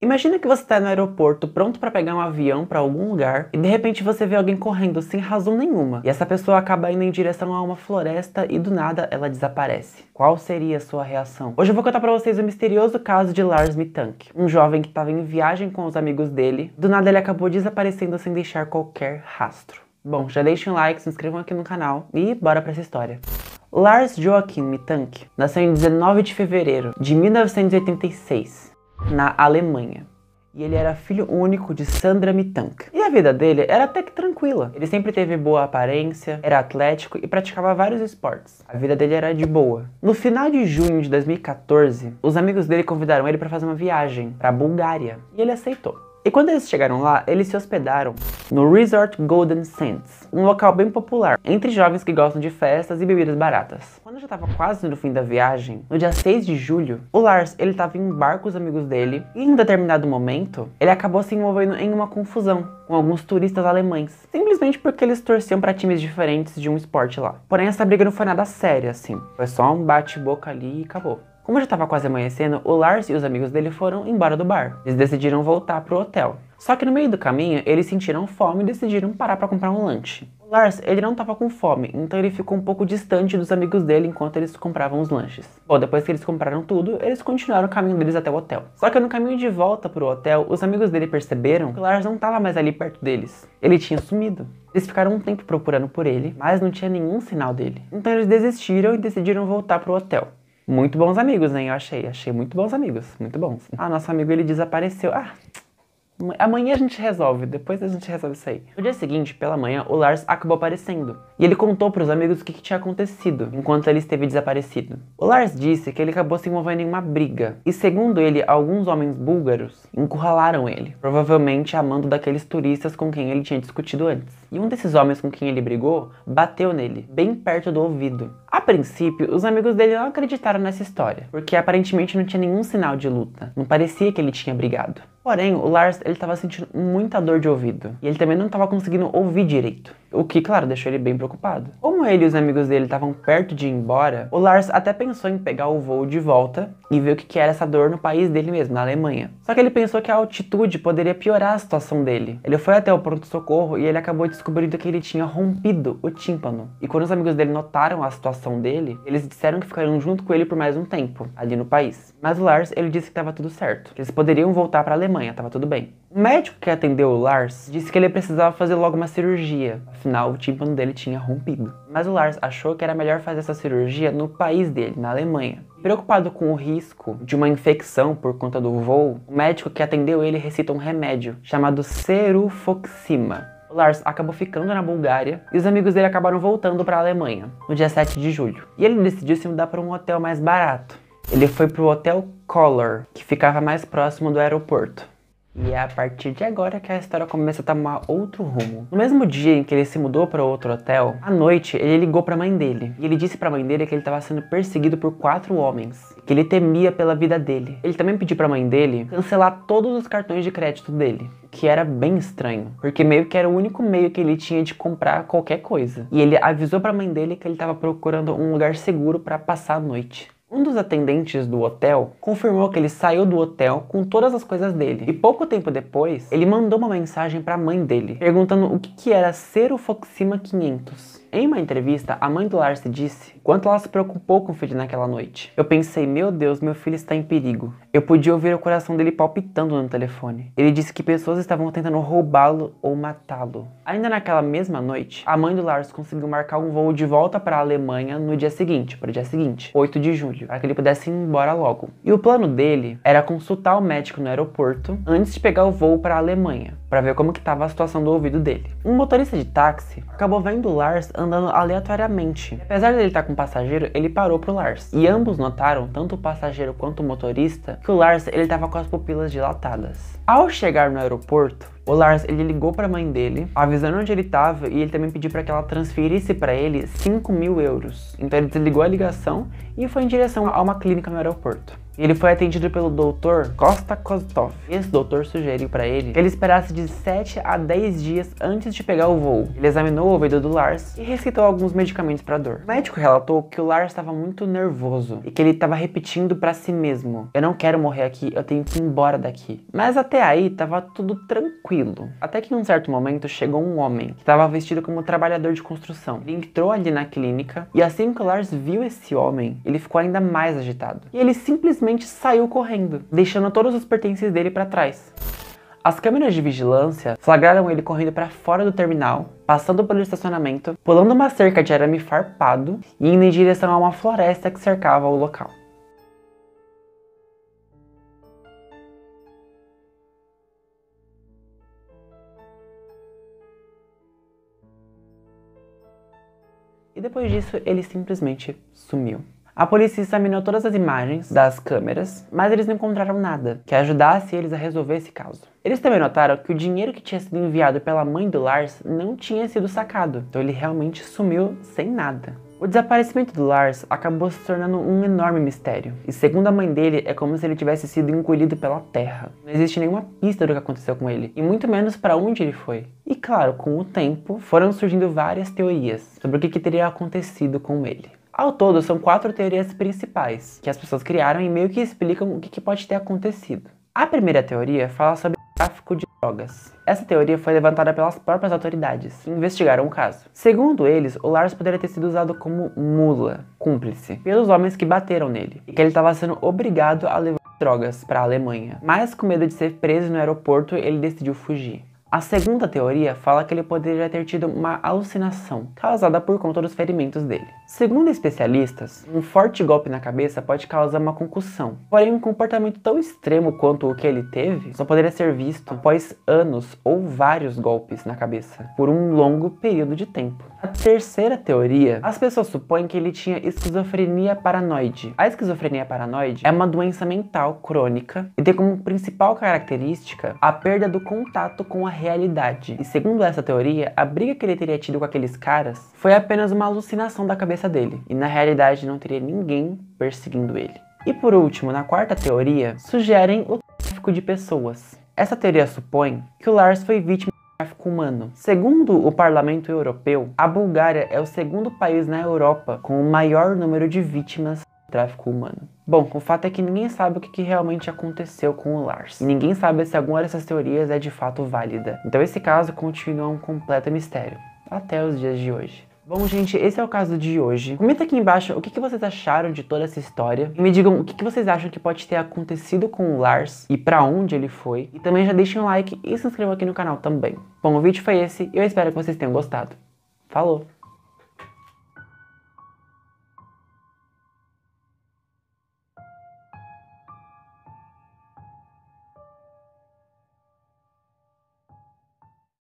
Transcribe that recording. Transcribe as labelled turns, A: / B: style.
A: Imagina que você tá no aeroporto pronto pra pegar um avião pra algum lugar e de repente você vê alguém correndo sem razão nenhuma e essa pessoa acaba indo em direção a uma floresta e do nada ela desaparece. Qual seria a sua reação? Hoje eu vou contar pra vocês o misterioso caso de Lars Mittank, um jovem que estava em viagem com os amigos dele. Do nada ele acabou desaparecendo sem deixar qualquer rastro. Bom, já deixem um like, se inscrevam aqui no canal e bora pra essa história. Lars Joachim Mittank nasceu em 19 de fevereiro de 1986. Na Alemanha. E ele era filho único de Sandra Mittank. E a vida dele era até que tranquila. Ele sempre teve boa aparência, era atlético e praticava vários esportes. A vida dele era de boa. No final de junho de 2014, os amigos dele convidaram ele para fazer uma viagem para a Bulgária. E ele aceitou. E quando eles chegaram lá, eles se hospedaram no Resort Golden Sands, um local bem popular, entre jovens que gostam de festas e bebidas baratas. Quando já estava quase no fim da viagem, no dia 6 de julho, o Lars ele estava em um bar com os amigos dele e em um determinado momento, ele acabou se envolvendo em uma confusão com alguns turistas alemães, simplesmente porque eles torciam para times diferentes de um esporte lá. Porém, essa briga não foi nada séria assim, foi só um bate-boca ali e acabou. Como já estava quase amanhecendo, o Lars e os amigos dele foram embora do bar. Eles decidiram voltar pro hotel. Só que no meio do caminho, eles sentiram fome e decidiram parar para comprar um lanche. O Lars, ele não estava com fome, então ele ficou um pouco distante dos amigos dele enquanto eles compravam os lanches. Bom, depois que eles compraram tudo, eles continuaram o caminho deles até o hotel. Só que no caminho de volta pro hotel, os amigos dele perceberam que o Lars não estava mais ali perto deles. Ele tinha sumido. Eles ficaram um tempo procurando por ele, mas não tinha nenhum sinal dele. Então eles desistiram e decidiram voltar pro hotel. Muito bons amigos, né? Eu achei muito bons amigos, muito bons. Ah, nosso amigo ele desapareceu. Amanhã a gente resolve, depois a gente resolve isso aí. No dia seguinte, pela manhã, o Lars acabou aparecendo. E ele contou para os amigos o que tinha acontecido enquanto ele esteve desaparecido. O Lars disse que ele acabou se envolvendo em uma briga. E segundo ele, alguns homens búlgaros encurralaram ele. Provavelmente amando daqueles turistas com quem ele tinha discutido antes. E um desses homens com quem ele brigou, bateu nele, bem perto do ouvido. A princípio, os amigos dele não acreditaram nessa história, porque aparentemente não tinha nenhum sinal de luta. Não parecia que ele tinha brigado. Porém, o Lars ele estava sentindo muita dor de ouvido. E ele também não estava conseguindo ouvir direito. O que, claro, deixou ele bem preocupado. Como ele e os amigos dele estavam perto de ir embora, o Lars até pensou em pegar o voo de volta e ver o que era essa dor no país dele mesmo, na Alemanha. Só que ele pensou que a altitude poderia piorar a situação dele. Ele foi até o pronto-socorro e ele acabou descobrindo que ele tinha rompido o tímpano. E quando os amigos dele notaram a situação dele, eles disseram que ficariam junto com ele por mais um tempo, ali no país. Mas o Lars, ele disse que estava tudo certo, que eles poderiam voltar para a Alemanha, estava tudo bem. O médico que atendeu o Lars disse que ele precisava fazer logo uma cirurgia, afinal o tímpano dele tinha rompido. Mas o Lars achou que era melhor fazer essa cirurgia no país dele, na Alemanha. Preocupado com o risco de uma infecção por conta do voo, o médico que atendeu ele recita um remédio chamado Cerufoxima. O Lars acabou ficando na Bulgária e os amigos dele acabaram voltando para a Alemanha, no dia 7 de julho. E ele decidiu se mudar para um hotel mais barato. Ele foi para o Hotel Color, que ficava mais próximo do aeroporto. E é a partir de agora que a história começa a tomar outro rumo. No mesmo dia em que ele se mudou para outro hotel, à noite ele ligou para a mãe dele. E ele disse para a mãe dele que ele estava sendo perseguido por 4 homens, que ele temia pela vida dele. Ele também pediu para a mãe dele cancelar todos os cartões de crédito dele, que era bem estranho, porque meio que era o único meio que ele tinha de comprar qualquer coisa. E ele avisou para a mãe dele que ele estava procurando um lugar seguro para passar a noite. Um dos atendentes do hotel confirmou que ele saiu do hotel com todas as coisas dele. E pouco tempo depois, ele mandou uma mensagem para a mãe dele, perguntando o que era Cerufoxima 500. Em uma entrevista, a mãe do Lars disse quanto ela se preocupou com o filho naquela noite. Eu pensei, meu Deus, meu filho está em perigo. Eu podia ouvir o coração dele palpitando no telefone. Ele disse que pessoas estavam tentando roubá-lo ou matá-lo. Ainda naquela mesma noite, a mãe do Lars conseguiu marcar um voo de volta para a Alemanha no dia seguinte, 8 de julho, para que ele pudesse ir embora logo. E o plano dele era consultar o médico no aeroporto antes de pegar o voo para a Alemanha, para ver como que estava a situação do ouvido dele. Um motorista de táxi acabou vendo o Lars andando aleatoriamente. Apesar dele estar com um passageiro, ele parou pro Lars. E ambos notaram, tanto o passageiro quanto o motorista, que o Lars ele estava com as pupilas dilatadas. Ao chegar no aeroporto, o Lars ele ligou para a mãe dele, avisando onde ele estava, e ele também pediu para que ela transferisse para ele 5.000 euros. Então ele desligou a ligação e foi em direção a uma clínica no aeroporto. Ele foi atendido pelo Dr. Costa Koztov. Esse doutor sugeriu para ele que ele esperasse de 7 a 10 dias antes de pegar o voo. Ele examinou o ouvido do Lars e receitou alguns medicamentos para dor. O médico relatou que o Lars estava muito nervoso e que ele estava repetindo para si mesmo: eu não quero morrer aqui, eu tenho que ir embora daqui. Mas até aí estava tudo tranquilo. Até que em um certo momento chegou um homem que estava vestido como trabalhador de construção. Ele entrou ali na clínica e assim que o Lars viu esse homem, ele ficou ainda mais agitado. E ele simplesmente saiu correndo, deixando todos os pertences dele para trás. As câmeras de vigilância flagraram ele correndo para fora do terminal, passando pelo estacionamento, pulando uma cerca de arame farpado e indo em direção a uma floresta que cercava o local. E depois disso, ele simplesmente sumiu. A polícia examinou todas as imagens das câmeras, mas eles não encontraram nada que ajudasse eles a resolver esse caso. Eles também notaram que o dinheiro que tinha sido enviado pela mãe do Lars não tinha sido sacado, então ele realmente sumiu sem nada. O desaparecimento do Lars acabou se tornando um enorme mistério, e segundo a mãe dele, é como se ele tivesse sido engolido pela terra. Não existe nenhuma pista do que aconteceu com ele, e muito menos para onde ele foi. E claro, com o tempo, foram surgindo várias teorias sobre o que teria acontecido com ele. Ao todo, são 4 teorias principais, que as pessoas criaram e meio que explicam o que pode ter acontecido. A primeira teoria fala sobre o tráfico de drogas. Essa teoria foi levantada pelas próprias autoridades, que investigaram o caso. Segundo eles, o Lars poderia ter sido usado como mula, cúmplice, pelos homens que bateram nele, e que ele estava sendo obrigado a levar drogas para a Alemanha. Mas com medo de ser preso no aeroporto, ele decidiu fugir. A segunda teoria fala que ele poderia ter tido uma alucinação, causada por conta dos ferimentos dele. Segundo especialistas, um forte golpe na cabeça pode causar uma concussão, porém um comportamento tão extremo quanto o que ele teve só poderia ser visto após anos ou vários golpes na cabeça, por um longo período de tempo. A terceira teoria, as pessoas supõem que ele tinha esquizofrenia paranoide. A esquizofrenia paranoide é uma doença mental crônica e tem como principal característica a perda do contato com a realidade. E segundo essa teoria, a briga que ele teria tido com aqueles caras foi apenas uma alucinação da cabeça dele, e na realidade não teria ninguém perseguindo ele. E por último, na quarta teoria, sugerem o tráfico de pessoas. Essa teoria supõe que o Lars foi vítima de tráfico humano. Segundo o Parlamento Europeu, a Bulgária é o segundo país na Europa com o maior número de vítimas de tráfico humano. Bom, o fato é que ninguém sabe o que realmente aconteceu com o Lars. E ninguém sabe se alguma dessas teorias é de fato válida. Então esse caso continua um completo mistério, até os dias de hoje. Bom, gente, esse é o caso de hoje. Comenta aqui embaixo o que vocês acharam de toda essa história. E me digam o que vocês acham que pode ter acontecido com o Lars e pra onde ele foi. E também já deixem um like e se inscrevam aqui no canal também. Bom, o vídeo foi esse e eu espero que vocês tenham gostado. Falou!